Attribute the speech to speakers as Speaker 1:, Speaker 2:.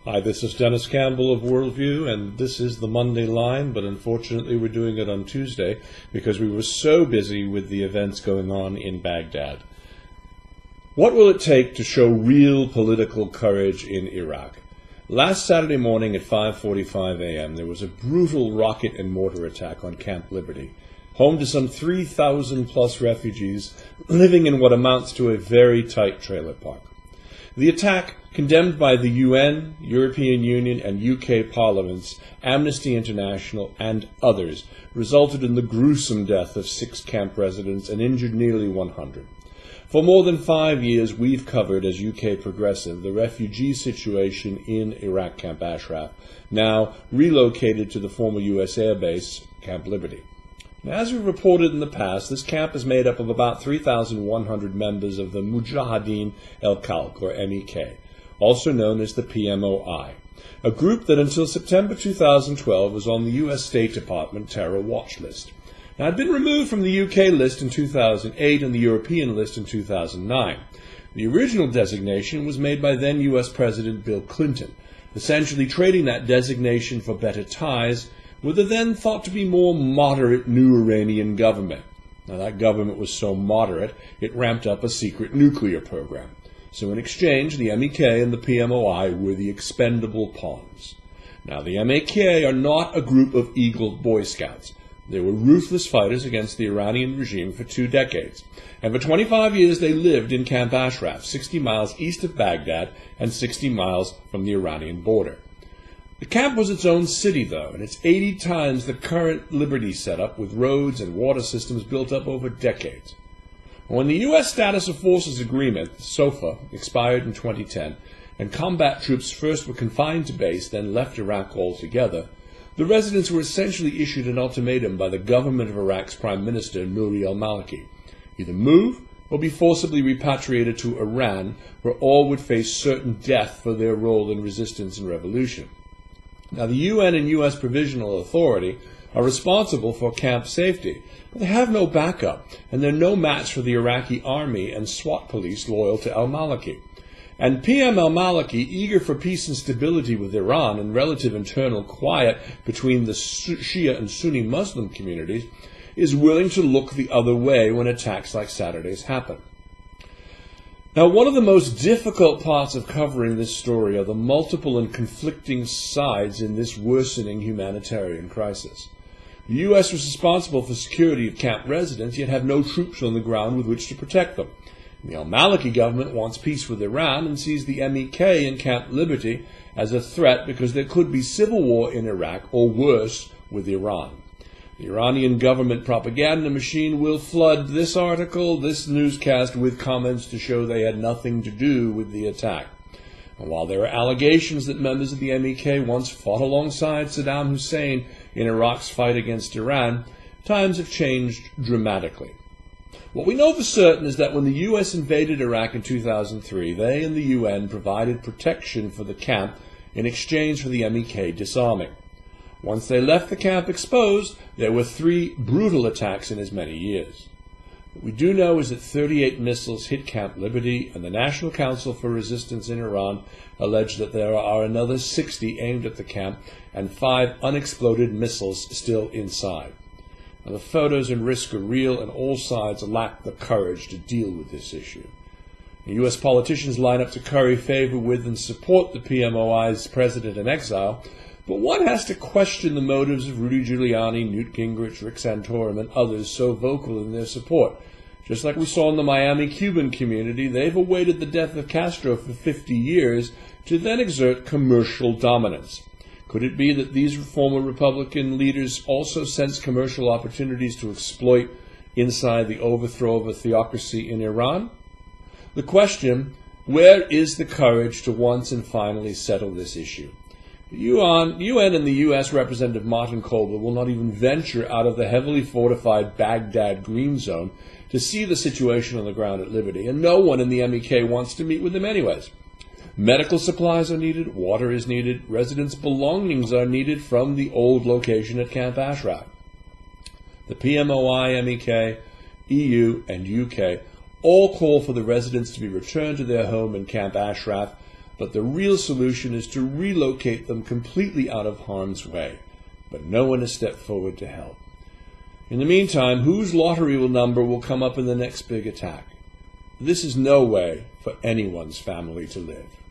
Speaker 1: Hi, this is Denis Campbell of Worldview, and this is the Monday Line, but unfortunately we're doing it on Tuesday because we were so busy with the events going on in Baghdad. What will it take to show real political courage in Iraq? Last Saturday morning at 5:45 a.m. there was a brutal rocket and mortar attack on Camp Liberty, home to some 3,000 plus refugees living in what amounts to a very tight trailer park. The attack, condemned by the UN, European Union, and UK parliaments, Amnesty International, and others, resulted in the gruesome death of 6 camp residents and injured nearly 100. For more than 5 years, we've covered, as UK Progressive, the refugee situation in Iraq Camp Ashraf, now relocated to the former US Air Base, Camp Liberty. Now, as we've reported in the past, this camp is made up of about 3,100 members of the Mujahideen al-Khalq, or MEK, also known as the PMOI, a group that until September 2012 was on the US State Department terror watch list. Now, it had been removed from the UK list in 2008 and the European list in 2009. The original designation was made by then US President Bill Clinton, essentially trading that designation for better ties with the then thought to be more moderate new Iranian government. Now, that government was so moderate, it ramped up a secret nuclear program. So in exchange, the MEK and the PMOI were the expendable pawns. Now, the MEK are not a group of Eagle Boy Scouts. They were ruthless fighters against the Iranian regime for 2 decades. And for 25 years, they lived in Camp Ashraf, 60 miles east of Baghdad and 60 miles from the Iranian border. The camp was its own city, though, and it's 80 times the current Liberty setup, with roads and water systems built up over decades. When the U.S. Status of Forces Agreement, SOFA, expired in 2010, and combat troops first were confined to base, then left Iraq altogether, the residents were essentially issued an ultimatum by the government of Iraq's Prime Minister, Nouri al-Maliki: either move or be forcibly repatriated to Iran, where all would face certain death for their role in resistance and revolution. Now, the UN and U.S. Provisional Authority are responsible for camp safety, but they have no backup, and they're no match for the Iraqi army and SWAT police loyal to al-Maliki. And PM al-Maliki, eager for peace and stability with Iran and relative internal quiet between the Shia and Sunni Muslim communities, is willing to look the other way when attacks like Saturday's happen. Now, one of the most difficult parts of covering this story are the multiple and conflicting sides in this worsening humanitarian crisis. The U.S. was responsible for security of camp residents, yet have no troops on the ground with which to protect them. The al-Maliki government wants peace with Iran and sees the MEK in Camp Liberty as a threat because there could be civil war in Iraq, or worse, with Iran. The Iranian government propaganda machine will flood this article, this newscast, with comments to show they had nothing to do with the attack. And while there are allegations that members of the MEK once fought alongside Saddam Hussein in Iraq's fight against Iran, times have changed dramatically. What we know for certain is that when the U.S. invaded Iraq in 2003, they and the UN provided protection for the camp in exchange for the MEK disarming. Once they left the camp exposed, there were 3 brutal attacks in as many years. What we do know is that 38 missiles hit Camp Liberty, and the National Council for Resistance in Iran alleged that there are another 60 aimed at the camp and 5 unexploded missiles still inside. Now, the photos and risk are real, and all sides lack the courage to deal with this issue. The U.S. politicians line up to curry favor with and support the PMOI's president in exile, but one has to question the motives of Rudy Giuliani, Newt Gingrich, Rick Santorum, and others so vocal in their support. Just like we saw in the Miami Cuban community, they've awaited the death of Castro for 50 years to then exert commercial dominance. Could it be that these former Republican leaders also sense commercial opportunities to exploit inside the overthrow of a theocracy in Iran? The question: where is the courage to once and finally settle this issue? The UN and the U.S. Representative Martin Kobler will not even venture out of the heavily fortified Baghdad Green Zone to see the situation on the ground at Liberty, and no one in the MEK wants to meet with them anyways. Medical supplies are needed, water is needed, residents' belongings are needed from the old location at Camp Ashraf. The PMOI, MEK, EU, and UK all call for the residents to be returned to their home in Camp Ashraf, but the real solution is to relocate them completely out of harm's way. But no one has stepped forward to help. In the meantime, whose lottery number will come up in the next big attack? This is no way for anyone's family to live.